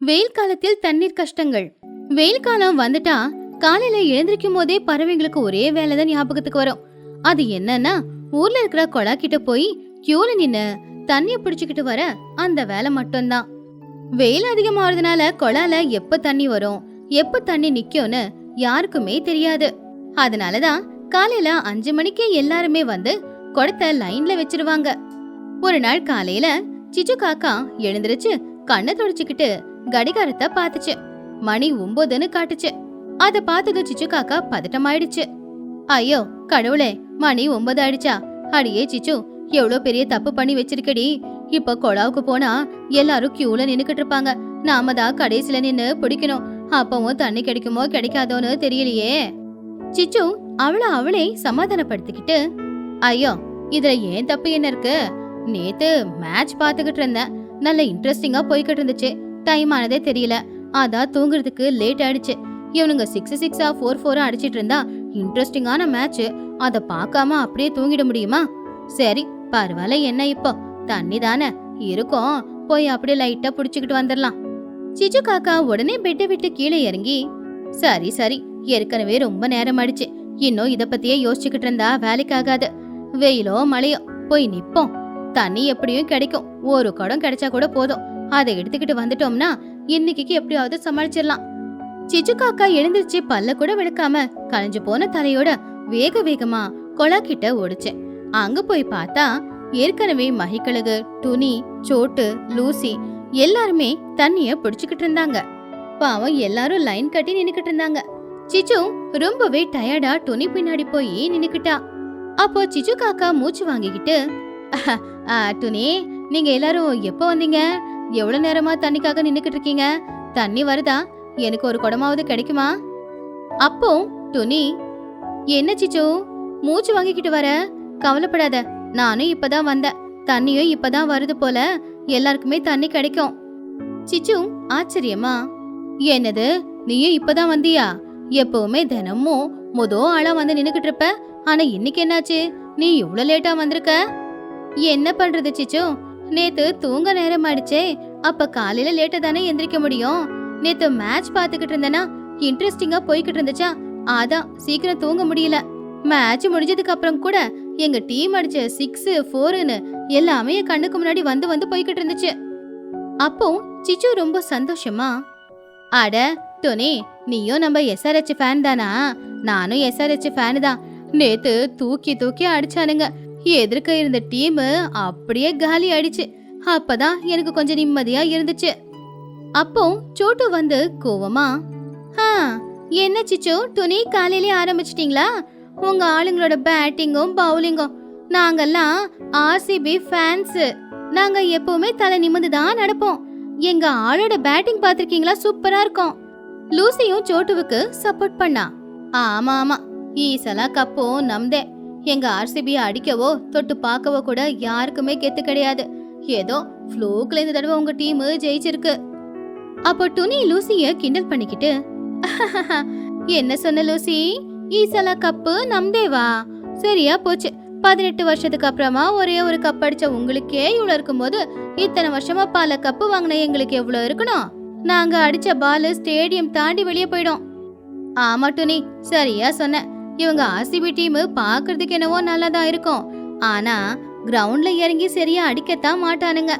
வெயில் காலத்தில் தண்ணீர் கஷ்டங்கள். வெயில் காலம் வந்துட்டா காலையில எழுந்திருக்கும் போதே பறவைங்களுக்கு ஒரே வேலைதான் ஞாபகத்துக்கு வரும். அது என்னன்னா, ஊர்ல இருக்கிற கொலா கிட்ட போய் கியூல நின்னு தண்ணிய பிடிச்சுக்கிட்டு வர அந்த வேலை மட்டும்தான். வெயில் அதிகமாறதுனால கொலால எப்ப தண்ணி வரும், எப்ப தண்ணி நிக்கும்னு யாருக்குமே தெரியாது. அதனாலதான் காலையில 5 மணிக்கே எல்லாருமே வந்து குடத்தை லைன்ல வச்சிருவாங்க. ஒரு நாள் காலையில சிச்சு காக்கா எழுந்திருச்சு கண்ணை தொடச்சுக்கிட்டு கடிகாரத்தை பாத்துச்சு. மணி 9ன்னு காட்டுச்சு. அத பார்த்ததும் சிச்சு காக்கா பதட்டமாயிடுச்சு. ஐயோ கடவுளே, மணி 9 ஆயிடுச்சா? அடியே சிச்சு, எவ்வளவு பெரிய தப்பு பண்ணி வச்சிருக்கடி. இப்ப கொலாவுக்கு போனா எல்லாரும் கியூல நின்னுக்கிட்டு இருப்பாங்க. நாம தான் கடைசில நின்னு பிடிக்கணும். அப்பவும் தண்ணி கிடைக்குமோ கிடைக்காதோன்னு தெரியலையே. சிச்சு அவளே சமாதானப்படுத்திக்கிட்டு, ஐயோ இதுல ஏன் தப்பு என்ன இருக்கு? நேத்து மேட்ச் பாத்துக்கிட்டு இருந்தேன். நல்ல இன்ட்ரெஸ்டிங்கா போய்கிட்டு இருந்துச்சு. டைம் ஆனதே தெரியல. அதான் தூங்குறதுக்கு லேட் ஆயிடுச்சு. இவனுங்க 6-6 4-4 அடிச்சிட்டு இருந்தா இன்ட்ரெஸ்டிங்கான மேட்ச். அத பார்க்காம அப்படியே தூங்கிட முடியுமா? சரி பரவாயில்ல, என்ன இப்போ தண்ணி தானே இருக்கும், போய் அப்படியே லைட்டா புடிச்சுக்கிட்டு வந்துடலாம். சிச்சு காக்கா உடனே பெட்டை விட்டு கீழே இறங்கி, சரி சரி, ஏற்கனவே ரொம்ப நேரம் ஆயிடுச்சு. இன்னும் இத பத்தியே யோசிச்சுக்கிட்டு இருந்தா வேலைக்கு ஆகாது. வெயிலோ மழையோ போய் நிப்போம். தண்ணி எப்படியும் கிடைக்கும். ஒரு குடம் கிடைச்சா கூட போதும். அதை எடுத்துக்கிட்டு வந்துட்டோம்னா இன்னைக்கு எப்படியாவது சமாளிச்சிடலாம். சிச்சு காக்கா எழுந்திருச்சு பல்ல கூட விளக்காம கலைஞ்சு போன தலையோட வேக வேகமா கொலா கிட்ட ஓடுச்சு. அங்க போய் பார்த்தா ஏற்கனவே மகிக்கழுகு, துணி, சோட்டு, லூசி எல்லாருமே தண்ணிய பிடிச்சுக்கிட்டு இருந்தாங்க. பாவம் எல்லாரும் லைன் கட்டி நின்னுக்கிட்டு இருந்தாங்க. சிச்சு ரொம்பவே டயர்டா துணி பின்னாடி போய் நின்னுக்கிட்டா. அப்போ சிச்சு காக்கா மூச்சு வாங்கிக்கிட்டு, துணி, நீங்க எல்லாரும் எப்ப வந்தீங்க? எவ்வளவு நேரமா தண்ணிக்காக நின்னுக்கிட்டு இருக்கீங்க? தண்ணி வருதா? எனக்கு ஒரு குடமாவது கிடைக்குமா? அப்போ துணி, என்ன சிச்சு மூச்சு வாங்கிக்கிட்டு வர? கவலைப்படாத, நானும் இப்பதான் வந்தேன். தண்ணியும் இப்பதான் வருது போல. எல்லாருக்குமே தண்ணி கிடைக்கும். சிச்சு ஆச்சரியமா, என்னது நீயும் இப்பதான் வந்தியா? எப்பவுமே தினமும் ஆளா வந்து நின்னுக்கிட்டு இருப்ப. ஆனா இன்னைக்கு என்னாச்சு, நீ இவ்வளவு லேட்டா வந்திருக்க? என்ன பண்றது சிச்சு, நேத்து தூங்க நேரம் ஆயிடுச்சே. அப்ப காலையில லேட்டா தானே எந்திரிக்க முடியும். நேத்து மேட்ச் பாத்துக்கிட்டு இருந்தேனா, இன்ட்ரெஸ்டிங்கா போய்கிட்டு இருந்துச்சா, அதான் சீக்கிரம் தூங்க முடியல. மேட்ச் முடிஞ்சதுக்கு அப்புறம் கூட எங்க டீம் அடிச்ச 6-4ன்னு எல்லாமே என் கண்ணுக்கு முன்னாடி வந்து வந்து போய்கிட்டு இருந்துச்சு. அப்போ சிச்சு ரொம்ப சந்தோஷமா, அட துணி, நீயும் நம்ம SRH ஃபேன் தானா? நானும் SRH ஃபேனு தான். நேத்து தூக்கி தூக்கி அடிச்சானுங்க. எதிர்க்க இருந்த டீம் அப்படியே காலி ஆயிடுச்சு. அப்பதான் எனக்கு கொஞ்சம் நிம்மதியா இருந்துச்சு. அப்போ சோட்டு வந்து கோவமா, என்ன சிச்சு, துணி காலையிலே ஆரம்பிச்சிட்டீங்களா? உங்க ஆளுங்களோட பேட்டிங்கும் பவுலிங்கும். நாங்கெல்லாம் RCB ஃபேன்ஸ். நாங்க எப்பவுமே தலை நிமிந்துதான் நடப்போம். எங்க ஆளோட பேட்டிங் பாத்திருக்கீங்களா? சூப்பரா இருக்கும். லூசியும் சோட்டுவுக்கு சப்போர்ட் பண்ணா. ஆமா ஆமா, ஈசலா கப்பும் நம்தே. எங்க RCB அடிக்கவோ தொட்டு பார்க்கவோ கூட யாருக்குமே கெத்து கிடையாது. ஏதோ ஃப்ளூக்ல இந்த தடவை உங்க டீம் ஜெயிச்சிருக்கு. அப்போ துணி லூசிய கிண்டல் பண்ணிக்கிட்டு, என்ன சொன்ன லூசி? ஈசலா கப்பு நம்தேவா? சரியா போச்சு. 18 வருஷத்துக்கு அப்புறமா ஒரே ஒரு கப் அடிச்ச உங்களுக்கே இவ்வளவு இருக்கும்போது, இத்தனை வருஷமா பல கப்பு வாங்கின எங்களுக்கு எவ்வளவு இருக்கணும்? நாங்க அடிச்ச பால் ஸ்டேடியம் தாண்டி வெளியே போயிடும். ஆமா துணி, சரியா சொன்ன. இவங்க RCB டீம் பாக்குறதுக்கு என்னவோ நல்லாதான் இருக்கும். ஆனா கிரவுண்ட்ல இறங்கி சரியா அடிக்கத்தான் மாட்டானுங்க.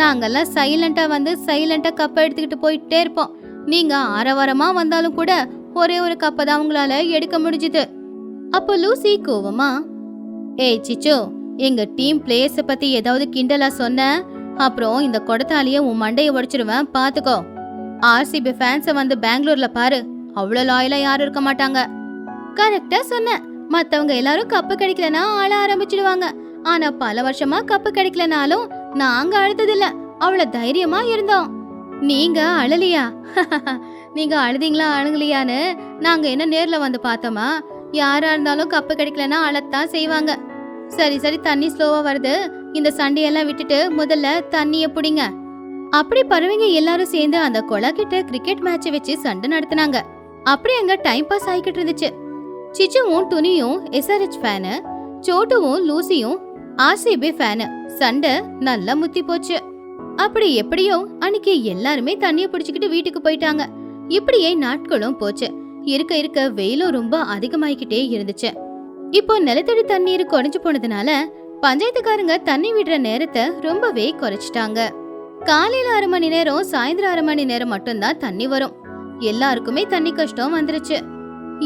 நாங்கெல்லாம் சைலண்டா வந்து சைலண்டா கப்பை எடுத்துக்கிட்டு போயிட்டே இருப்போம். நீங்க ஆரவாரமா வந்தாலும் கூட ஒரே ஒரு கப்பை தான் உங்களால எடுக்க முடிஞ்சுது. அப்போ லூசி கோவமா, ஏய் சிச்சு, எங்க டீம் பிளேயர்ஸ பத்தி ஏதாவது கிண்டலா சொன்ன, அப்புறம் இந்த கொடத்தாலேயே உன் மண்டையை உடைச்சிருவேன், பாத்துக்கோ. RCB ஃபேன்ஸ வந்து பெங்களூர்ல பாரு, அவ்வளவு லாயலா யாரும் இருக்க மாட்டாங்க. கரெக்டா சொன்ன. மத்தவங்க எல்லாரும் கப்பு கிடைக்கலனா ஆள ஆரம்பிச்சிடுவாங்க. ஆனா பல வருஷமா கப்பு கிடைக்கலனாலும் நாங்க அழுததில்ல. அவ்வளவு தைரியமா இருந்தோம். நீங்க அழலியா? நீங்க அழுதீங்களா அழுங்கலையான்னு நாங்க என்ன நேர்ல வந்து பார்த்தோமா? யாரா இருந்தாலும் கப்பு கிடைக்கலனா அழத்தான் செய்வாங்க. சரி சரி, தண்ணி ஸ்லோவா வருது. இந்த சண்டையெல்லாம் விட்டுட்டு முதல்ல தண்ணிய புடிங்க. அப்படி பறவைங்க எல்லாரும் சேர்ந்து அந்த கொலா கிட்ட கிரிக்கெட் மேட்ச் வச்சு சண்டை நடத்தினாங்க. அப்படி அங்க டைம் பாஸ் ஆகிக்கிட்டு இருந்துச்சு. சிச்சுவும் துணியும் SRH ஃபேனு, சோட்டுவும் லூசியும் RCB ஃபேனு. சண்டை நல்லா முத்தி போச்சு. அப்படி எப்படியோ அன்னைக்கு எல்லாருமே தண்ணிய பிடிச்சுக்கிட்டு வீட்டுக்கு போயிட்டாங்க. இப்படியே நாட்களும் போச்சு. இருக்க இருக்க வெயிலும் ரொம்ப அதிகமாயிக்கிட்டே இருந்துச்சு. இப்போ நிலத்தடி தண்ணீர் குறைஞ்சு போனதுனால பஞ்சாயத்துக்காரங்க தண்ணி விடுற நேரத்தை ரொம்பவே குறைச்சிட்டாங்க. காலையில 1/2 மணி நேரம், சாயந்தரம் 1/2 மணி நேரம் மட்டும்தான் தண்ணி வரும். எல்லாருக்குமே தண்ணி கஷ்டம் வந்துருச்சு.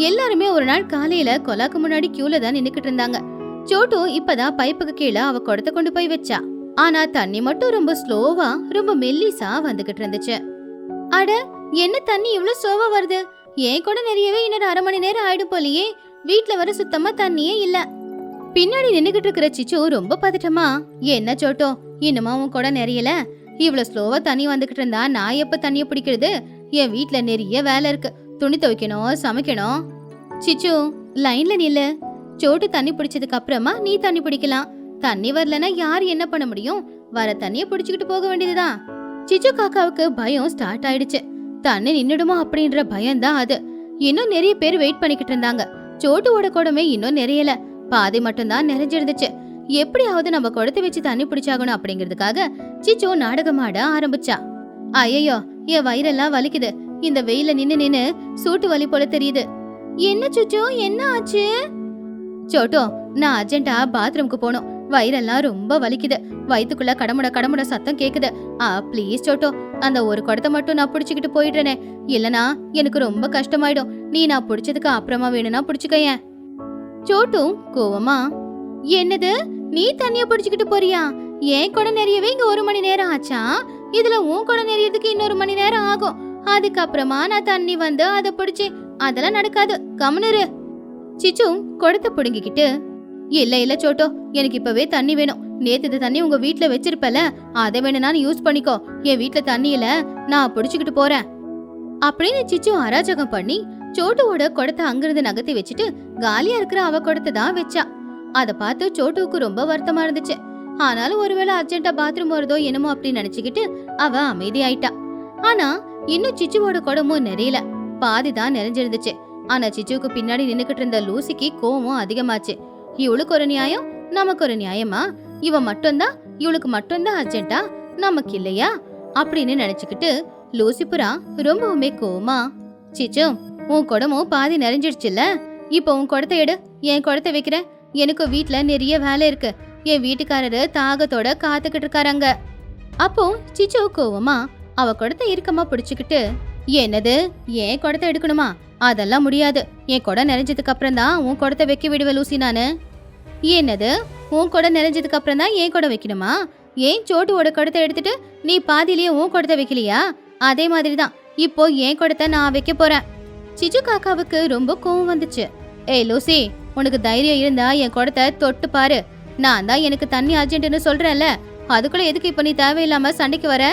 எல்லாருமே ஒரு நாள் காலையில கொலாக்கு முன்னாடி கியூல தான் நின்னுக்கிட்டு இருந்தாங்க. சோட்டு இப்பதான் பைப்புக்கு கீழே அவ குடத்தை கொண்டு போய் வச்சா. ஆனா தண்ணி மட்டும் ரொம்ப ஸ்லோவா, ரொம்ப மெல்லிசா வந்துகிட்டு இருந்துச்சு. அட, என்ன தண்ணி இவ்வளவு ஸ்லோவா வருது? ஏன் கூட நிறையவே இன்னொரு 1/2 மணி நேரம் ஆயிடும் போலியே. வீட்டுல வர சுத்தமா தண்ணியே இல்ல. பின்னாடி நின்னுகிட்டு இருக்கிற சிச்சு ரொம்ப பதட்டமா, என்ன சோட்டோ, இன்னுமா உன் கூட நிறையல? இவ்வளவு ஸ்லோவா தண்ணி வந்துகிட்டு இருந்தா நான் எப்ப தண்ணிய பிடிக்கிறது? என் வீட்டுல நிறைய வேலை இருக்கு. துணி துவைக்கணும், சமைக்கணும். சிச்சு, லைன்ல நில்லு. சோட்டு தண்ணி பிடிச்சதுக்கு அப்புறமா நீ தண்ணி பிடிக்கலாம். தண்ணி வரலன்னா யாரு என்ன பண்ண முடியும்? வர தண்ணிய பிடிச்சுக்கிட்டு போக வேண்டியதுதான். சிச்சு காக்காவுக்கு பயம் ஸ்டார்ட் ஆயிடுச்சு. தண்ணி நின்னுடுமா அப்படின்ற பயம் தான் அது. இன்னும் நிறைய பேர் வெயிட் பண்ணிக்கிட்டு இருந்தாங்க. சோட்டுவோட குடமே இன்னும் நிறையல, பாதி மட்டும்தான் நிறைஞ்சிருந்துச்சு. எப்படியாவது நம்ம குடத்தை வச்சு தண்ணி பிடிச்சாகணும் அப்படிங்கிறதுக்காக சிச்சு நாடகமாட ஆரம்பிச்சா. ஐயோ, என் வயிறெல்லாம் வலிக்குது. இந்த வெயில நின்னு சூட்டு வலி போல தெரியுது. என்ன சுச்சு, என்ன ஆச்சு? சோட்டோ, நான் அர்ஜென்ட்டா பாத்ரூம்க்கு போகணும். வயிறெல்லாம் ரொம்ப வலிக்குது. வயித்துக்குள்ள கடமுட சத்தம் கேக்குது. ப்ளீஸ் சோட்டோ, அந்த ஒரு குடத்தை மட்டும் நான் பிடிச்சுக்கிட்டு போயிடுறேனே. இல்லனா எனக்கு ரொம்ப கஷ்டமாயிடும். நீ நான் பிடிச்சதுக்கு அப்புறமா வேணும்னா பிடிச்சுக்கேன். சோட்டு கோவமா, என்னது, நீ தண்ணிய பிடிச்சுக்கிட்டு போறியா? ஏன் குடம் நிறையவே இங்க 1 மணி நேரம் ஆச்சா? இதுல உன் குடம் நிறையறதுக்கு இன்னொரு மணி நேரம் ஆகும். அதுக்கப்புறமா நான் தண்ணி வந்து அதை பிடிச்சு, அதெல்லாம் நடக்காது, கம்முனு. சிச்சு குடத்தை புடுங்கிக்கிட்டு, இல்ல சோட்டோ, எனக்கு இப்பவே தண்ணி வேணும். நேத்து தண்ணி உங்க வீட்டுல வச்சிருப்பல, அதை வேணும்னா யூஸ் பண்ணிக்கோ. என் வீட்டுல தண்ணி இல்ல, நான் பிடிச்சுக்கிட்டு போறேன் அப்படின்னு சிச்சு அராஜகம் பண்ணி சோட்டுவோட குடத்தை அங்கிருந்து நகர்த்தி வச்சுட்டு காலியா இருக்கிற அவ குடத்தை தான் வச்சா. அதை பார்த்து சோட்டுவுக்கு ரொம்ப வருத்தமா இருந்துச்சு. ஆனாலும் ஒருவேளை அர்ஜென்ட்டா பாத்ரூம் வருதோ என்னமோ அப்படின்னு நினைச்சுக்கிட்டு அவ அமைதியாயிட்டா. ஆனா இன்னும் சிச்சுவோட குடமும் நிறையல, பாதி தான் நிறைஞ்சிருந்துச்சு. ஆனா சிச்சுவுக்கு பின்னாடி நின்னுக்கிட்டு இருந்த லூசிக்கு கோவம் அதிகமாச்சு. இவளுக்கு ஒரு நியாயம், நமக்கு ஒரு நியாயமா? இவ மட்டும்தான், இவளுக்கு மட்டும்தான் அர்ஜென்ட்டா, நமக்கு இல்லையா அப்படின்னு நினைச்சுக்கிட்டு லூசிபுரா ரொம்பவுமே கோவமா, சிச்சு, உன் குடமும் பாதி நிறைஞ்சிடுச்சுல்ல, இப்போ உன் குடத்தை எடு, என் குடத்தை வைக்கிற. எனக்கு வீட்டுல நிறைய வேலை இருக்கு. என் வீட்டுக்காரரு தாகத்தோட காத்துக்கிட்டு இருக்காராங்க. அப்போ சிச்சு கோவமா அவ குடத்தை இறுக்கமா பிடிச்சுக்கிட்டு, என்னது, என் குடத்தை எடுக்கணுமா? அதெல்லாம் முடியாது. என் குடம் நிறைஞ்சதுக்கு அப்புறம் தான் உன் குடத்தை வைக்க விடுவேன் லூசி நானு. என்னது, உன் குடம் நிறைஞ்சதுக்கு அப்புறம் தான் என் குடம் வைக்கணுமா? ஏன் சோட்டுவோட குடத்தை எடுத்துட்டு நீ பாதியிலேயே உன் குடத்தை வைக்கலையா? அதே மாதிரிதான் இப்போ என் குடத்தை நான் வைக்க போறேன். சிச்சு காக்காவுக்கு ரொம்ப கோவம் வந்துச்சு. ஏய் லூசி, உனக்கு தைரியம் இருந்தா என் குடத்தை தொட்டு பாரு. நான் தான் எனக்கு தண்ணி அர்ஜென்ட்னு சொல்றேன்ல, அதுக்குள்ள எதுக்கு இப்ப நீ தேவையில்லாம சண்டைக்கு வர?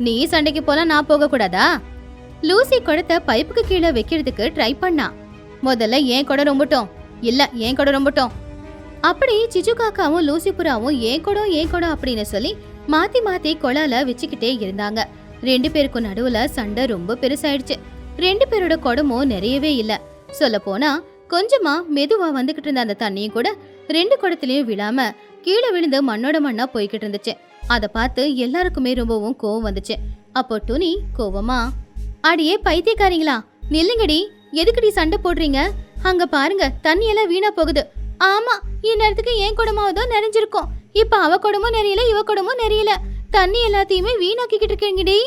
நீ சண்டைக்கு போல நான் போக கூடாதா? லூசி குடத்தை பைப்புக்கு கீழே வைக்கிறதுக்கு ட்ரை பண்ணா. முதல்ல என் குடம் ரொம்பட்டும், இல்ல என் குடம் ரொம்பட்டும். அப்படி சிச்சு காக்காவும் லூசி புறாவும் ஏன் குடம் அப்படின்னு சொல்லி மாத்தி மாத்தி கொலால வச்சுக்கிட்டே இருந்தாங்க. 2 பேருக்கும் நடுவுல சண்டை ரொம்ப பெருசாயிடுச்சு. 2 பேரோட குடமும் நிறையவே இல்ல. சொல்ல போனா கொஞ்சமா மெதுவா வந்துகிட்டு இருந்த அந்த தண்ணியும் கூட 2 குடத்திலயும் விழாம கீழே விழுந்து மண்ணோட மண்ணா போய்கிட்டு இருந்துச்சு. அதை பார்த்து எல்லாருக்குமே ரொம்பவும் கோவம் வந்துச்சு. அப்போ டுனி கோவமா, அடியே பைத்தியக்காரங்களா, நில்லுங்கடி, எதுக்குடி சண்டை போடுறீங்க? அங்க பாருங்க, தண்ணி எல்லாம் வீணா போகுது. ஆமா, இந்நேரத்துக்கு ஏன் குடமாவதோ நிறைஞ்சிருக்கும். இப்ப அவ குடமும் நிறையல, இவ குடமும் நிறையல. தண்ணி எல்லாத்தையுமே வீணாக்கிக்கிட்டு இருக்கீங்கடி.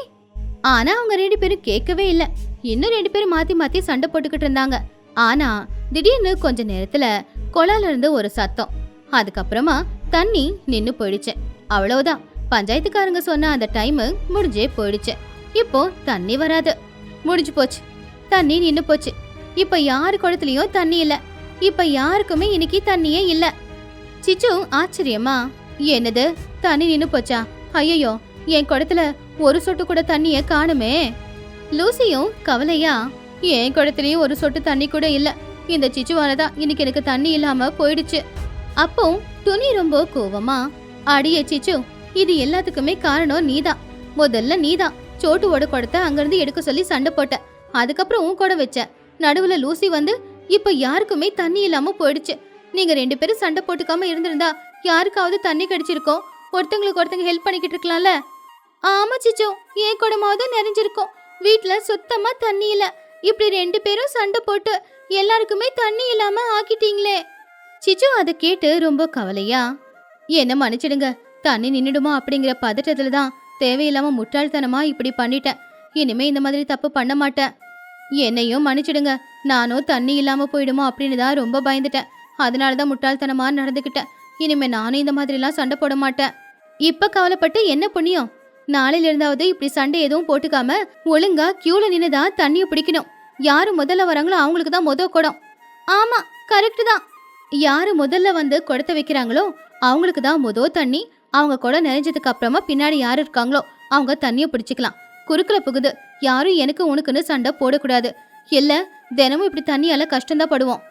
ஆனா அவங்க 2 பேரும் கேட்கவே இல்ல. இன்னும் 2 பேரும் மாத்தி மாத்தி சண்டை போட்டுக்கிட்டு இருந்தாங்க. ஆனா திடீர்னு கொஞ்ச நேரத்துல குழால இருந்து ஒரு சத்தம். அதுக்கப்புறமா தண்ணி நின்னு போயிடுச்சு. அவ்வளவுதான், பஞ்சாயத்துக்காரங்க சொன்ன அந்த டைம் முடிஞ்சே போயிடுச்சு. இப்போ தண்ணி வராது, முடிஞ்சு போச்சு. தண்ணி நின்னு போச்சு. இப்ப யாரு குடத்துலயும் தண்ணி இல்ல. இப்ப யாருக்குமே இன்னைக்கு தண்ணியே இல்ல. சிச்சு ஆச்சரியமா, என்னது, தண்ணி நின்னு போச்சா? ஐயோ, என் குடத்துல ஒரு சொட்டு கூட தண்ணிய காணுமே. லூசியும் கவலையா, என் குடத்துலயும் ஒரு சொட்டு தண்ணி கூட இல்ல. இந்த சிச்சுவாலதான் இன்னைக்கு எனக்கு தண்ணி இல்லாம போயிடுச்சு. அப்போ துணி ரொம்ப கோவமா, அடியே சிச்சு, இது எல்லாத்துக்குமே காரணம் நீதான். முதல்ல நீதான் சோட்டுவோட குடத்தை அங்கிருந்து எடுக்க சொல்லி சண்டை போட்ட. அதுக்கப்புறம் உன் குடம் வச்ச. நடுவுல லூசி வந்து இப்ப யாருக்குமே தண்ணி இல்லாம போயிடுச்சு. நீங்க 2 பேரும் சண்டை போட்டுக்காம இருந்திருந்தா யாருக்காவது தண்ணி கிடைச்சிருக்கோம். ஒருத்தங்களுக்கு ஒருத்தங்க ஹெல்ப் பண்ணிக்கிட்டு இருக்கலாம்ல. ஆமா சிச்சு, ஏன் குடமாவது நிறைஞ்சிருக்கும். வீட்ல சுத்தமா தண்ணி இல்ல. இப்படி 2 பேரும் சண்டை போட்டு எல்லாருக்குமே தண்ணி இல்லாம ஆக்கிட்டீங்களே. சிச்சு அதை கேட்டு ரொம்ப கவலையா, என்ன மன்னிச்சிடுங்க, தண்ணி நின்னுடுமா அப்படிங்கிற பதட்டத்துல தான் தேவையில்லாம முட்டாள்தனமா இப்படி பண்ணிட்டேன். இனிமே இந்த மாதிரி தப்பு பண்ண மாட்டேன். என்னையும் மன்னிச்சிடுங்க, நானும் தண்ணி இல்லாம போயிடுமோ அப்படின்னு தான் ரொம்ப பயந்துட்டேன். அதனாலதான் முட்டாள்தனமா நடந்துக்கிட்டேன். இனிமே நானும் இந்த மாதிரிலாம் சண்டை போட மாட்டேன். இப்ப கவலைப்பட்டு என்ன புண்ணியம்? நாளையில இருந்தாவது இப்படி சண்டை எதுவும் போட்டுக்காம ஒழுங்கா கியூல நின்னுதான் தண்ணிய பிடிக்கணும். யாரு முதல்ல வராங்களோ அவங்களுக்கு தான் முத குடம். ஆமா, கரெக்ட் தான். யாரு முதல்ல வந்து குடத்தை வைக்கிறாங்களோ அவங்களுக்கு தான் முத தண்ணி. அவங்க குடம் நிறைஞ்சதுக்கு அப்புறமா பின்னாடி யாரு இருக்காங்களோ அவங்க தண்ணிய பிடிச்சிக்கலாம். குறுக்கல புகுது யாரும் எனக்கு உனக்குன்னு சண்டை போடக்கூடாது. இல்ல தினமும் இப்படி தண்ணியால கஷ்டம்தான் படுவோம்.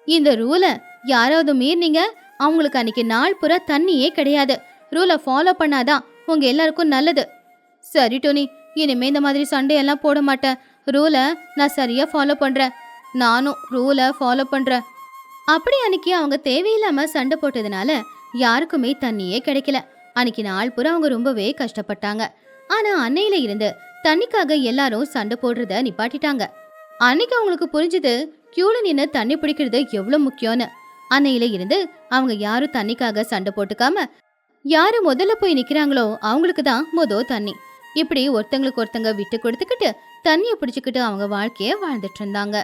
இந்த ரூலை யாராவது மீறினீங்க, அவங்களுக்கு அன்னைக்கு நாள் பூரா தண்ணியே கிடையாது. ரூலை ஃபாலோ பண்ணாதான் உங்க எல்லாருக்கும் நல்லது. சரி டோனி, இனிமே இந்த மாதிரி சண்டையெல்லாம் போட மாட்டேன். ரூலை நான் சரியா ஃபாலோ பண்றேன். நானும் ரூலை ஃபாலோ பண்றேன். அப்படி அன்னைக்கு அவங்க தேவையில்லாம சண்டை போட்டதுனால யாருக்குமே தண்ணியே கிடைக்கல. அன்னைக்கு நாள் பூரா அவங்க ரொம்பவே கஷ்டப்பட்டாங்க. ஆனா அன்னையில இருந்து தண்ணிக்காக எல்லாரும் சண்டை போடுறத நிப்பாட்டிட்டாங்க. அன்னைக்கு அவங்களுக்கு புரிஞ்சுது கியூல நின்னு தண்ணி பிடிக்கிறது எவ்வளவு முக்கியம்னு. அன்னையில இருந்து அவங்க யாரும் தண்ணிக்காக சண்டை போட்டுக்காம யாரு முதல்ல போய் நிக்கிறாங்களோ அவங்களுக்கு தான் தண்ணி. இப்படி ஒருத்தங்களுக்கு ஒருத்தங்க விட்டு கொடுத்துக்கிட்டு தண்ணிய பிடிச்சுக்கிட்டு அவங்க வாழ்க்கைய வாழ்ந்துட்டு இருந்தாங்க.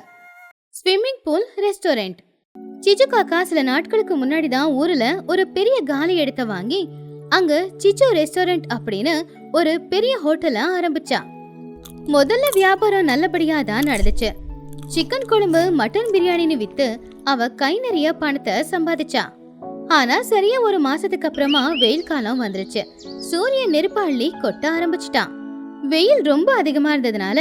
Swimming pool restaurant. சிச்சு காக்கா சில நாட்களுக்கு முன்னாடி தான் ஊர்ல ஒரு பெரிய காலி இடத்த வாங்கி அங்க சிச்சு ரெஸ்டாரண்ட் அப்படின்னு ஒரு பெரிய ஹோட்டலை ஆரம்பிச்சா. முதல்ல வியாபாரம் நல்லபடியா தான் நடந்துச்சு. சிக்கன் குழம்பு, மட்டன் பிரியாணின்னு வித்து அவ கை நிறைய பணத்தை சம்பாதிச்சா. ஆனா சரியா ஒரு மாசத்துக்கு அப்புறமா வெயில் காலம் வந்துருச்சு. சூரியன் நெருப்பாள்ளி கொட்ட ஆரம்பிச்சிட்டான். வெயில் ரொம்ப அதிகமா இருந்ததுனால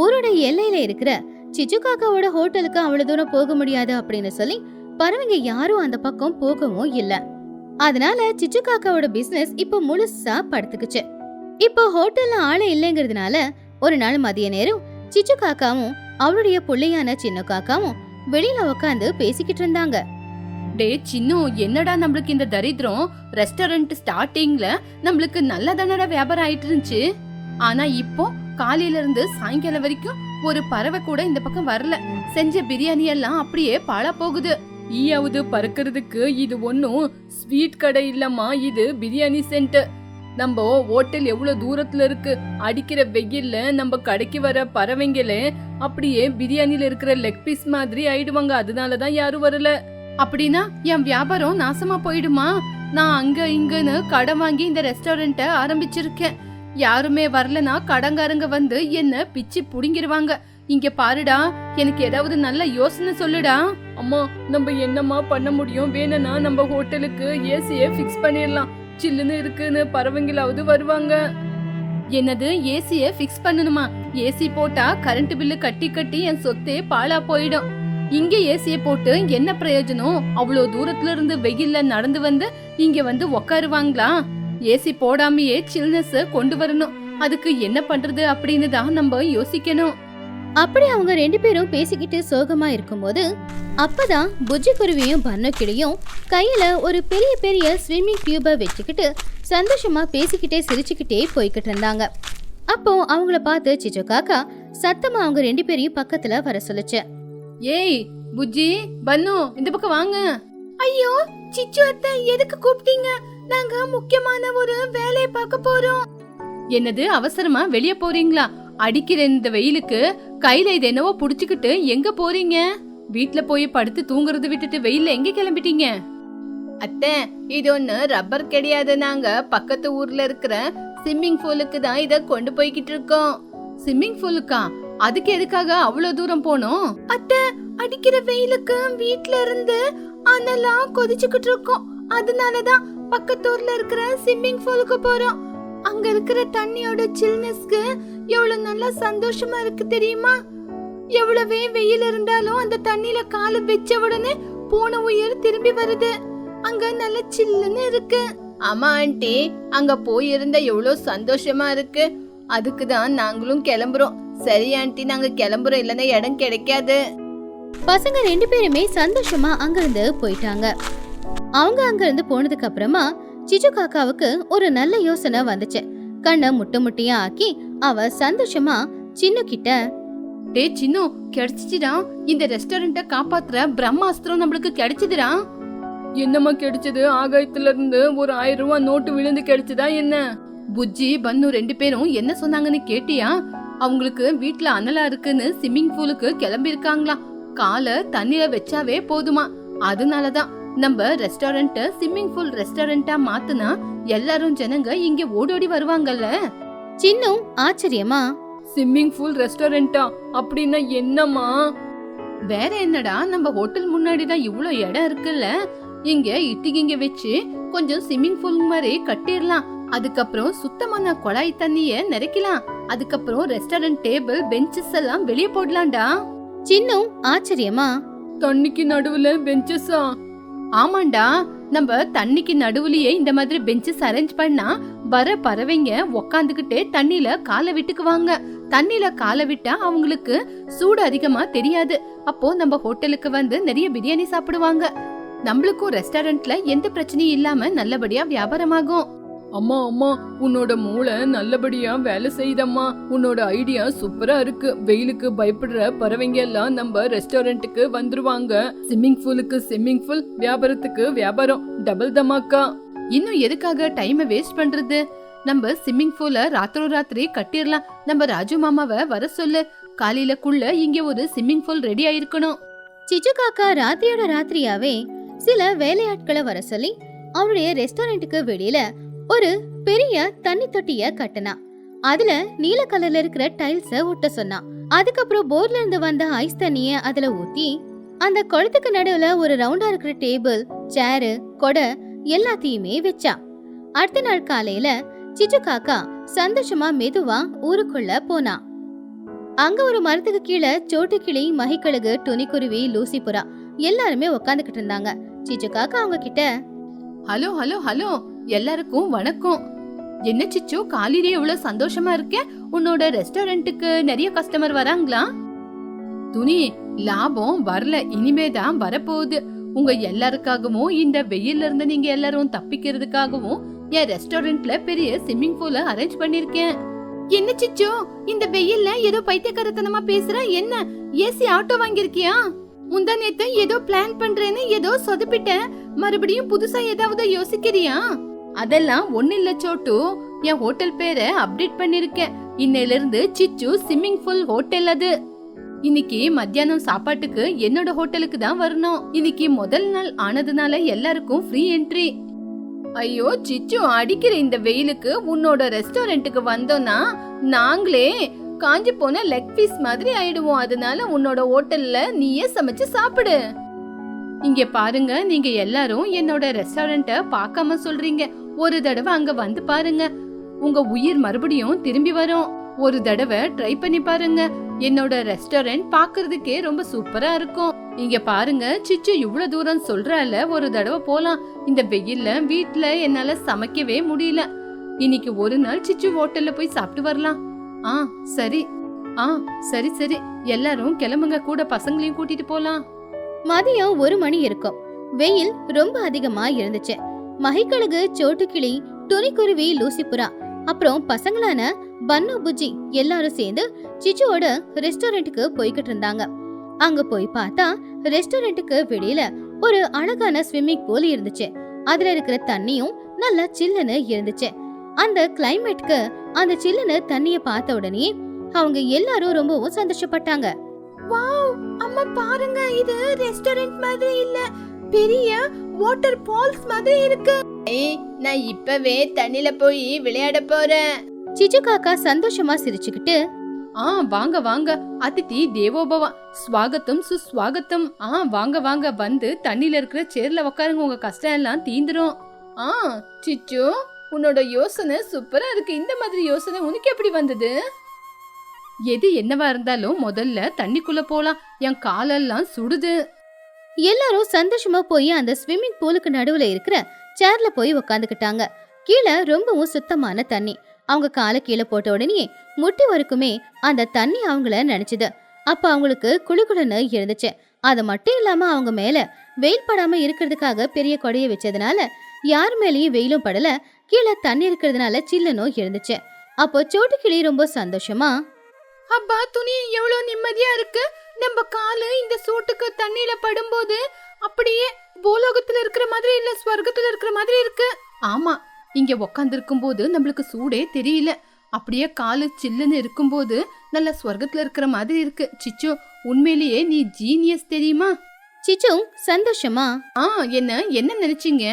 ஊரோட எல்லையில இருக்கிற சிச்சு காக்காவோட ஹோட்டலுக்கு அவ்வளவு தூரம் போக முடியாது அப்படின்னு சொல்லி பறவைங்க யாரும் அந்த பக்கம் போகவும் இல்ல. அதனால சிச்சு காக்காவோட பிசினஸ் இப்ப முழுசா படுத்துக்குச்சு. இப்போ ஹோட்டல்ல ஆளே இல்லைங்கிறதுனால ஒரு நாள் மதிய நேரம் சிச்சு காக்காவும் அவளுடைய புள்ளையான சின்ன காக்காவும் வெளியில உட்காந்து பேசிக்கிட்டு இருந்தாங்க. டே சின்னு, என்னடா நம்மளுக்கு இந்த தரித்திரம்? ரெஸ்டாரண்ட் ஸ்டார்டிங்ல நம்மளுக்கு நல்ல தானடா வியாபாரம் ஆயிட்டு இருந்துச்சு. ஆனா இப்போ காலையில இருந்து சாயங்காலம் வரைக்கும் ஒரு பறவை கூட இந்த பக்கம் வரல. செஞ்ச பிரியாணி எல்லாம் அப்படியே பாழா போகுது. ஈயாவது பறக்கிறதுக்கு இது ஒன்னும் ஸ்வீட் கடை இல்லம்மா, இது பிரியாணி சென்டர். நம்ம ஹோட்டல் எவ்வளவு தூரத்துல இருக்கு. அடிக்கிற வெயில்ல நம்ம கடைக்கு வர பறவைங்களே அப்படியே பிரியாணில இருக்கிற லெக் பீஸ் மாதிரி ஆயிடுவாங்க. அதனாலதான் யாரும் வரல. அப்படின்னா என் வியாபாரம் நாசமா போயிடுமா? நான் அங்க இங்கன்னு கடன் வாங்கி இந்த ரெஸ்டாரண்ட ஆரம்பிச்சிருக்கேன். யாருமே வரலனா கடங்காரங்க வந்து என்ன பிச்சு புடிங்கிருவாங்க. இங்க பாருடா, எனக்கு ஏதாவது நல்ல யோசனை சொல்லுடா. அம்மா, நம்ம என்னம்மா பண்ண முடியும்? வேணும்னா நம்ம ஹோட்டலுக்கு ஏசியை ஃபிக்ஸ் பண்ணிடலாம். சில்லுன்னு இருக்குன்னு பறவைங்களாவது வருவாங்க. என்னது, ஏசியை ஃபிக்ஸ் பண்ணணுமா? ஏசி போட்டா கரண்ட் பில்லு கட்டி கட்டி என் சொத்தே பாழா போயிடும். இங்க ஏசியை போட்டு என்ன பிரயோஜனம்? அவ்வளவு தூரத்துல இருந்து வெயில்ல நடந்து வந்து இங்க வந்து உக்காருவாங்களா? ஏசி போடாமையே சில்னஸ் கொண்டு வரணும். அதுக்கு என்ன பண்றது அப்படின்னு தான் நம்ம யோசிக்கணும். அப்படி அவங்க 2 பேரும் பேசிக்கிட்டு சோகமா இருக்கும்போது அப்பதான் புஜ்ஜி குருவியும் பர்னக்கிடையும் கையில ஒரு பெரிய பெரிய ஸ்விம்மிங் டியூபை வச்சுக்கிட்டு சந்தோஷமா பேசிக்கிட்டே சிரிச்சுக்கிட்டே போய்கிட்டு இருந்தாங்க. அப்போ அவங்கள பார்த்து சிச்சு காக்கா சத்தமா அவங்க 2 பேரையும் பக்கத்துல வர சொல்லுச்சு. ஏய் புஜ்ஜி, பன்னு, இந்த பக்கம் வாங்க. ஐயோ சிச்சு அத்தை, எதுக்கு கூப்பிட்டீங்க? நாங்க முக்கியமான ஒரு வேலையை பார்க்க போறோம். என்னது, அவசரமா வெளிய போறீங்களா? அடிக்கிற இந்த வெயிலுக்கு கையில இது என்னவோ புடிச்சுக்கிட்டு எங்க போறீங்க? வீட்ல போய் படுத்து தூங்குறது விட்டுட்டு வெயில்ல எங்க கிளம்பிட்டீங்க? அத்தை, இது ஒண்ணு ரப்பர் கிடையாது. நாங்க பக்கத்து ஊர்ல இருக்கிற ஸ்விம்மிங் பூலுக்கு தான் இத கொண்டு போய்கிட்டு இருக்கோம். ஸ்விம்மிங் பூலுக்கா? அதுக்கு எதுக்காக அவ்வளவு தூரம் போனோம்? அத்தை, அடிக்கிற வெயிலுக்கு வீட்ல இருந்து அனலாம் கொதிச்சுக்கிட்டு இருக்கோம். அதனாலதான் பக்கத்தூர்ல இருக்கிற ஸ்விம்மிங் பூலுக்கு போறோம். அங்க இருக்கிற தண்ணியோட சில்னஸ்க்கு எவ்வளவு நல்லா சந்தோஷமா இருக்கு தெரியுமா? எவ்வளவே வெயில் இருந்தாலும் அந்த தண்ணியில காலை வச்ச உடனே போன உயிர் திரும்பி வருது. அங்க நல்ல சில்லுன்னு இருக்கு. ஆமா ஆண்டி, அங்க போயிருந்தா எவ்வளவு சந்தோஷமா இருக்கு. அதுக்குதான் நாங்களும் கிளம்புறோம். சரி ஆண்டி, நாங்க கிளம்புறோம், இல்லன்னா இடம் கிடைக்காது. பசங்க 2 பேருமே சந்தோஷமா அங்கிருந்து போயிட்டாங்க. அவங்க அங்கிருந்து போனதுக்கு அப்புறமா சிச்சு காக்காவுக்கு ஒரு நல்ல யோசனை வந்துச்சு. கண்ணை முட்டை முட்டையா ஆக்கி அவ சந்தோஷமா சின்னு கிட்ட, டே சின்னு, கிடைச்சிச்சுடா. இந்த ரெஸ்டாரண்ட காப்பாத்துற பிரம்மாஸ்திரம் நம்மளுக்கு கிடைச்சதுடா. என்னம்மா கிடைச்சது? ஆகாயத்துல இருந்து ஒரு 1000 ரூபாய் நோட்டு விழுந்து கிடைச்சதா என்ன? புஜ்ஜி பன்னு 2 பேரும் என்ன சொன்னாங்கன்னு கேட்டியா? அவங்களுக்கு வீட்ல அனலா இருக்குன்னு ஸ்விம்மிங் பூலுக்கு கிளம்பி இருக்காங்களாம். காலை தண்ணியில வச்சாவே போதுமா. அதனாலதான் நம்ம ரெஸ்டாரண்ட் ஸ்விம்மிங் பூல் ரெஸ்டாரண்டா மாத்துனா எல்லாரும் ஜனங்க இங்க ஓடோடி வருவாங்கல்ல. சின்னும் ஆச்சரியமா, ஸ்விம்மிங் பூல் ரெஸ்டாரண்டா அப்படின்னா என்னம்மா? வேற என்னடா, நம்ம ஹோட்டல் முன்னாடி தான் இவ்ளோ இடம் இருக்குல்ல, இங்க இட்டிகிங்க வச்சு கொஞ்சம் ஸ்விம்மிங் பூல் மாதிரி கட்டிடலாம். அதுக்கப்புறம் சுத்தமான குழாய் தண்ணிய நிறைக்கலாம். அதுக்கப்புறம் ரெஸ்டாரண்ட் டேபிள் பெஞ்சஸ் எல்லாம் வெளியே போடலாம்டா. சின்னும் ஆச்சரியமா, தண்ணிக்கு நடுவுல பெஞ்சஸா? ஆமாண்டா, நம்ம தண்ணிக்கு நடுவுலயே இந்த மாதிரி பெஞ்சஸ் அரேஞ்ச் பண்ணா வர பறவைங்க உக்காந்துகிட்டே தண்ணில காலை விட்டுக்குவாங்க. தண்ணில காலை விட்டா அவங்களுக்கு சூடு அதிகமா தெரியாது. அப்போ நம்ம ஹோட்டலுக்கு வந்து நிறைய பிரியாணி சாப்பிடுவாங்க. நம்மளுக்கும் ரெஸ்டாரண்ட்ல எந்த பிரச்சனையும் இல்லாம நல்லபடியா வியாபாரமாகும். அம்மா அம்மா, உன்னோட மூளை நல்லபடியா வேலை செய்தம்மா. உன்னோட ஐடியா சூப்பரா இருக்கு. வெயிலுக்கு பயப்படுற பறவைங்க எல்லாம் நம்ம ரெஸ்டாரண்ட்டுக்கு வந்துருவாங்க. ஸ்விம்மிங் பூலுக்கு ஸ்விம்மிங் பூல், வியாபாரத்துக்கு வியாபாரம், டபுள் தமாக்கா. இன்னும் எதுக்காக டைமை வேஸ்ட் பண்றது? நம்ம ஸ்விம்மிங் பூல ராத்திரி கட்டிடலாம். நம்ம ராஜு மாமாவை வர சொல்லு. காலையிலக்குள்ள இங்க ஒரு ஸ்விம்மிங் பூல் ரெடி ஆயிருக்கணும். சிச்சு காக்கா ராத்திரியோட ராத்திரியாவே சில வேலையாட்களை வர சொல்லி அவருடைய ரெஸ்டாரண்ட்டுக்கு வெளியில ஒரு பெரிய தண்ணி தொட்டிய கட்டினா. அதுல நீல கலர்ல இருக்கிற டைல்ஸ ஒட்ட சொன்னா. அதுக்கப்புறம் போர்ல இருந்து வந்த ஐஸ் தண்ணிய அதுல ஊத்தி அந்த குளத்துக்கு நடுவுல ஒரு ரவுண்டா இருக்கிற டேபிள், சேரு, கொடை எல்லாத்தையுமே வச்சா. அடுத்த நாள் காலையில சிச்சு காக்கா சந்தோஷமா மெதுவா ஊருக்குள்ள போனா. அங்க ஒரு மரத்துக்கு கீழே சோட்டுக்கிளி, மகிக்கழுகு, துணிக்குருவி, லூசிபுரா எல்லாருமே உக்காந்துக்கிட்டு இருந்தாங்க. சிச்சு காக்கா அவங்க கிட்ட, ஹலோ ஹலோ ஹலோ, எல்லாருக்கும் வணக்கம். என்ன சிச்சு, காலையிலே இவ்வளவு சந்தோஷமா இருக்க? உன்னோட ரெஸ்டாரண்ட்டுக்கு நிறைய கஸ்டமர் வராங்களா? துணி, லாபம் வரல, இனிமேதான் வரப்போகுது. உங்க எல்லாருக்காகவும் இந்த வெயில்ல இருந்து நீங்க எல்லாரும் தப்பிக்கிறதுக்காகவும் என் ரெஸ்டாரண்ட்ல பெரிய ஸ்விம்மிங் பூல அரேஞ்ச் பண்ணிருக்கேன். என்ன சிச்சு, இந்த வெயில்ல ஏதோ பைத்தியக்காரத்தனமா பேசுற? என்ன ஏசி ஆட்டோ வாங்கிருக்கியா? முந்தா நேத்து ஏதோ பிளான் பண்றேன்னு ஏதோ சொதப்பிட்டேன். மறுபடியும் புதுசா ஏதாவது யோசிக்கிறியா? அதெல்லாம் ஒண்ணு இல்ல சோட்டு, என் ஹோட்டல் பேரை அப்டேட் பண்ணிருக்கேன். இன்னையில இருந்து சிச்சு ஸ்விம்மிங் பூல் ஹோட்டல். அது இன்னைக்கு மத்தியானம் சாப்பாட்டுக்கு என்னோட ஹோட்டலுக்கு தான் வரணும். இன்னைக்கு முதல் நாள் ஆனதுனால எல்லாருக்கும் ஃப்ரீ என்ட்ரி. ஐயோ சிச்சு, அடிக்கிற இந்த வெயிலுக்கு உன்னோட ரெஸ்டாரண்ட்டுக்கு வந்தோம்னா நாங்களே காஞ்சி போன லெக் பீஸ் மாதிரி ஆயிடுவோம். அதனால உன்னோட ஹோட்டல்ல நீயே சமைச்சு சாப்பிடு. இங்க பாருங்க, நீங்க எல்லாரும் என்னோட ரெஸ்டாரண்ட்ட பார்க்காம சொல்றீங்க. ஒரு தடவை அங்க வந்து பாருங்க, உங்க உயிர் மறுபடியும் திரும்பி வரும். ஒரு தடவை ட்ரை பண்ணி பாருங்க. என்னோட ரெஸ்டாரண்ட் பாக்குறதுக்கே ரொம்ப சூப்பரா இருக்கும். இங்க பாருங்க சிச்சு, இவ்வளவு தூரம் சொல்றால, ஒரு தடவை போலாம். இந்த வெயில்ல வீட்ல என்னால சமைக்கவே முடியல. இன்னைக்கு ஒரு நாள் சிச்சு ஹோட்டல்ல போய் சாப்பிட்டு வரலாம். சரி. சரி சரி, எல்லாரும் கிளம்புங்க, கூட பசங்களையும் கூட்டிட்டு போலாம். மதியம் 1 மணி இருக்கும். வெயில் ரொம்ப அதிகமா இருந்துச்சு. மகிக்கழுகு, சோட்டுக்கிளி, துணிக்குருவி, லூசிபுரா அப்புறம் பசங்களான பன்னு, புஜ்ஜி எல்லாரும் சேர்ந்து சிச்சுவோட ரெஸ்டாரண்ட்டுக்கு போய்கிட்டு இருந்தாங்க. அங்க போய் பார்த்தா ரெஸ்டாரண்ட்டுக்கு வெளியில ஒரு அழகான ஸ்விம்மிங் பூல் இருந்துச்சு. அதுல இருக்கிற தண்ணியும் நல்லா சில்லுன்னு இருந்துச்சு. அந்த கிளைமேட்க்கு அந்த சில்லுன்னு தண்ணிய பார்த்த உடனே அவங்க எல்லாரும் ரொம்பவும் சந்தோஷப்பட்டாங்க. வாவ், அம்மா பாருங்க, இது ரெஸ்டாரண்ட் மாதிரி இல்ல, பெரிய வாட்டர் ஃபால்ஸ் மாதிரி இருக்கு. நான் இப்பவே தண்ணில போய் விளையாட போறேன். சிச்சு காக்கா சந்தோஷமா சிரிச்சுக்கிட்டு, வாங்க வாங்க, அதிதி தேவோபவா, ஸ்வாகத்தம் சுஸ்வாகத்தம். வாங்க வாங்க, வந்து தண்ணில இருக்கிற சேர்ல உட்காருங்க, உங்க கஷ்டம் எல்லாம் தீந்துரும். சிச்சு, உன்னோட யோசனை சூப்பரா இருக்கு. இந்த மாதிரி யோசனை உனக்கு எப்படி வந்தது? எது என்னவா இருந்தாலும் முதல்ல தண்ணிக்குள்ள போலாம், என் காலெல்லாம் சுடுது. எல்லாரும் சந்தோஷமா போய் அந்த ஸ்விம்மிங் பூலுக்கு நடுவுல இருக்கிற சேர்ல போய் உக்காந்துக்கிட்டாங்க. கீழே ரொம்பவும் சுத்தமான தண்ணி. அவங்க காலை கீழே போட்ட உடனே முட்டி வரைக்குமே அந்த தண்ணி அவங்கள நினைச்சுது. அப்ப அவங்களுக்கு குளுகுளுன்னு இருந்துச்சு. அது மட்டும் இல்லாம அவங்க மேல வெயில் படாம இருக்கிறதுக்காக பெரிய கொடையை வச்சதுனால யார் மேலேயும் வெயிலும் படல. கீழே தண்ணி இருக்கிறதுனால சில்லுன்னு இருந்துச்சு. அப்போ சோட்டுக்கிளி ரொம்ப சந்தோஷமா, அப்பா துணி எவ்வளவு நிம்மதியா இருக்கு. நம்ம காலு இந்த சூட்டுக்கு தண்ணியில படும்போது அப்படியே பூலோகத்துல இருக்கிற மாதிரி இல்ல ஸ்வர்க்கத்துல இருக்கிற மாதிரி இருக்கு. ஆமா, இங்க உக்காந்து இருக்கும்போது நம்மளுக்கு சூடே தெரியல. அப்படியே காலு சில்லுன்னு இருக்கும்போது நல்ல ஸ்வர்க்கத்துல இருக்கிற மாதிரி இருக்கு. சிச்சு, உண்மையிலேயே நீ ஜீனியஸ் தெரியுமா? சிச்சு சந்தோஷமா, என்ன நினைச்சீங்க?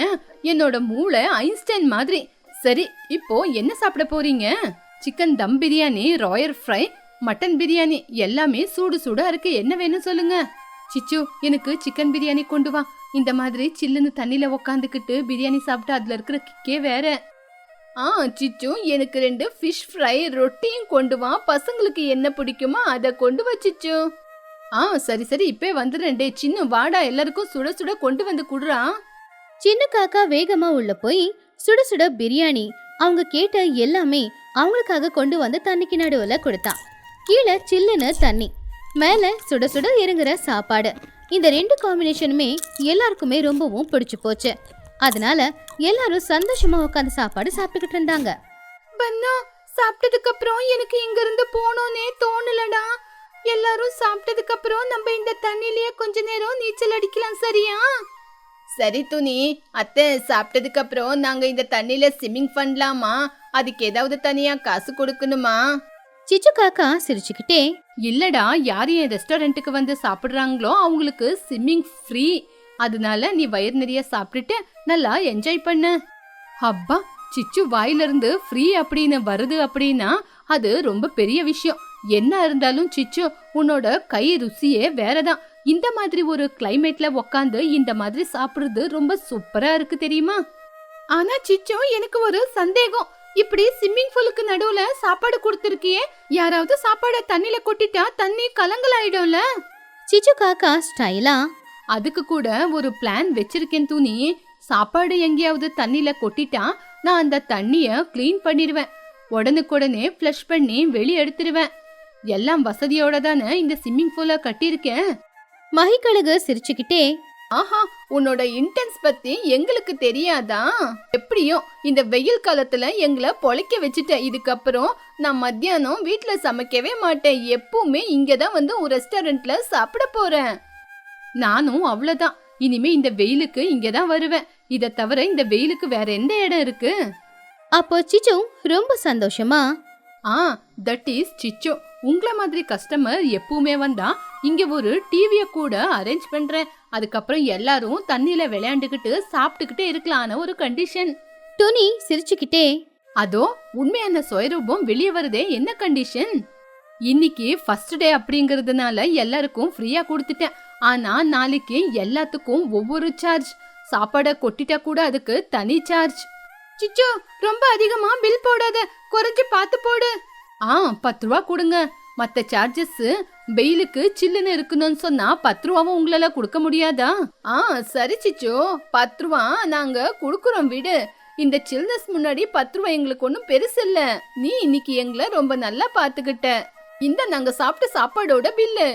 என்னோட மூளை ஐன்ஸ்டைன் மாதிரி. சரி, இப்போ என்ன சாப்பிட போறீங்க? Chicken dum biryani, royal fry, mutton biryani எல்லாமே சூடு சூடா இருக்கு. என்ன வேணும் சொல்லுங்க. சிச்சு, எனக்கு சிக்கன் பிரியாணி கொண்டு வா. இந்த மாதிரி சில்லுன்னு தண்ணியில உக்காந்துக்கிட்டு பிரியாணி சாப்பிட்டா அதுல இருக்கிற கிக்கே வேற. சிச்சு, எனக்கு 2 ஃபிஷ் ஃப்ரை ரொட்டியும் கொண்டு வா. பசங்களுக்கு என்ன பிடிக்குமோ அதை கொண்டு வா சிச்சு. சரி சரி, இப்பே வந்துடுறேன். சின்ன வாடா, எல்லாருக்கும் சுட சுட கொண்டு வந்து குடுறா. சின்ன காக்கா வேகமா உள்ள போய் சுட சுட பிரியாணி அவங்க கேட்ட எல்லாமே அவங்களுக்காக கொண்டு வந்து தண்ணிக்கு நடுவுல கொடுத்தான். கீழே சில்லுன்னு தண்ணி, மேல சுட சுட இறங்குற சாப்பாடு. இந்த 2 காம்பினேஷனுமே எல்லாருக்குமே ரொம்பவும் பிடிச்சு போச்சு. அதனால எல்லாரும் சந்தோஷமா உட்காந்து சாப்பாடு சாப்பிட்டுக்கிட்டு இருந்தாங்க. பன்னா, சாப்பிட்டதுக்கு அப்புறம் எனக்கு இங்க இருந்து போனோனே தோணலடா. எல்லாரும் சாப்பிட்டதுக்கு அப்புறம் நம்ம இந்த தண்ணிலேயே கொஞ்ச நேரம் நீச்சல் அடிக்கலாம், சரியா? சரி துணி, அத்தை சாப்பிட்டதுக்கு அப்புறம் நாங்க இந்த தண்ணில ஸ்விம்மிங் பண்ணலாமா? அதுக்கு ஏதாவது தனியா காசு கொடுக்கணுமா? சிச்சு காக்கா சிரிச்சுக்கிட்டே, இல்லடா, யார் என் ரெஸ்டாரண்ட்டுக்கு வந்து சாப்பிடுறாங்களோ அவங்களுக்கு ஸ்விம்மிங் ஃப்ரீ. அதனால நீ வயிறு நிறைய சாப்பிட்டுட்டு நல்லா என்ஜாய் பண்ணு. அப்பா, சிச்சு வாயிலிருந்து ஃப்ரீ அப்படின்னு வருது அப்படின்னா அது ரொம்ப பெரிய விஷயம். என்ன இருந்தாலும் சிச்சு, உன்னோட கை ருசியே வேறதான். இந்த மாதிரி ஒரு கிளைமேட்ல உக்காந்து இந்த மாதிரி சாப்பிடுறது ரொம்ப சூப்பரா இருக்கு தெரியுமா? ஆனா சிச்சு, எனக்கு ஒரு சந்தேகம். இப்படி ஸ்விம்மிங் பூலுக்கு நடுவுல சாப்பாடு கொடுத்திருக்கியே, யாராவது சாப்பாட தண்ணில கொட்டிட்டா தண்ணி கலங்கலாயிடும்ல? சிச்சு காக்கா ஸ்டைலா, அதுக்கு கூட ஒரு பிளான் வச்சிருக்கேன் துணி. சாப்பாடு எங்கேயாவது தண்ணில கொட்டிட்டா நான் அந்த தண்ணிய கிளீன் பண்ணிடுவேன். உடனுக்குடனே ஃப்ளஷ் பண்ணி வெளியே எடுத்துருவேன். எல்லாம் வசதியோட தானே இந்த ஸ்விம்மிங் பூல கட்டியிருக்கேன். மகிக்கழுகு சிரிச்சுக்கிட்டே, ஆஹா, உன்னோட இன்டென்ஸ் பத்தி எங்களுக்கு தெரியாதா? எப்படியோ இந்த வெயில் காலத்துல எங்களை பொழைக்க வச்சுட்ட. இதுக்கப்புறம் நான் மத்தியானம் வீட்டுல சமைக்கவே மாட்டேன். எப்பவுமே இங்கதான் வந்து ஒரு ரெஸ்டாரண்ட்ல சாப்பிட போறேன். நானும் அவ்வளவுதான். இனிமே இந்த வெயிலுக்கு இங்கதான் வருவேன். இத தவிர இந்த வெயிலுக்கு வேற எந்த இடம் இருக்கு? அப்போ சிச்சு ரொம்ப சந்தோஷமா, தட் இஸ் சிச்சு. உங்களை மாதிரி கஸ்டமர் எப்பவுமே வந்தா இங்க ஒரு டிவிய கூட அரேஞ்ச் பண்றேன். அதுக்கப்புறம் எல்லாரும் தண்ணியில விளையாண்டுகிட்டு சாப்பிட்டுக்கிட்டே இருக்கலான ஒரு கண்டிஷன். துணி சிரிச்சுக்கிட்டே, அதோ உண்மையான சுயரூபம் வெளியே வருதே, என்ன கண்டிஷன்? இன்னைக்கு ஃபர்ஸ்ட் டே அப்படிங்கறதுனால எல்லாருக்கும் ஃப்ரீயா கொடுத்துட்டேன். ஆனா நாளைக்கு எல்லாத்துக்கும் ஒவ்வொரு சார்ஜ். சாப்பாட கொட்டிட்டா கூட அதுக்கு தனி சார்ஜ். சிச்சோ, ரொம்ப அதிகமா பில் போடாத, குறைஞ்சு பார்த்து போடு. 10 ரூபா கொடுங்க. மத்த சார்ஜஸ் வெயிலுக்கு சில்லுன்னு இருக்கணும்னு சொன்னா 10 ரூபாவும் உங்களால கொடுக்க முடியாதா? சரி சிச்சோ, 10 ரூபா நாங்க கொடுக்குறோம் விடு. இந்த சில்னஸ் முன்னாடி 10 ரூபா எங்களுக்கு ஒன்னும் பெருசு இல்ல. நீ இன்னைக்கு எங்களை ரொம்ப நல்லா பாத்துக்கிட்ட. இந்த நாங்க சாப்பிட்ட சாப்பாடோட பில்லு.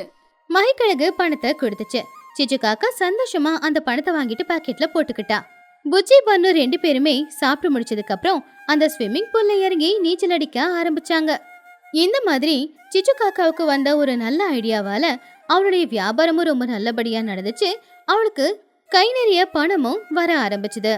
மகிக்கழகு பணத்தை கொடுத்துச்சு. சிச்சு காக்கா சந்தோஷமா அந்த பணத்தை வாங்கிட்டு பாக்கெட்ல போட்டுக்கிட்டா. புஜ்ஜி பன்னு 2 பேருமே சாப்பிட்டு முடிச்சதுக்கு அப்புறம் அந்த ஸ்விம்மிங் பூல்ல இறங்கி நீச்சல் அடிக்க ஆரம்பிச்சாங்க. இந்த மாதிரி சிச்சு காக்காவுக்கு வந்த ஒரு நல்ல ஐடியாவால அவளுடைய வியாபாரமும் ரொம்ப நல்லபடியா நடந்துச்சு. அவளுக்கு கை நிறைய பணமும் வர ஆரம்பிச்சுது.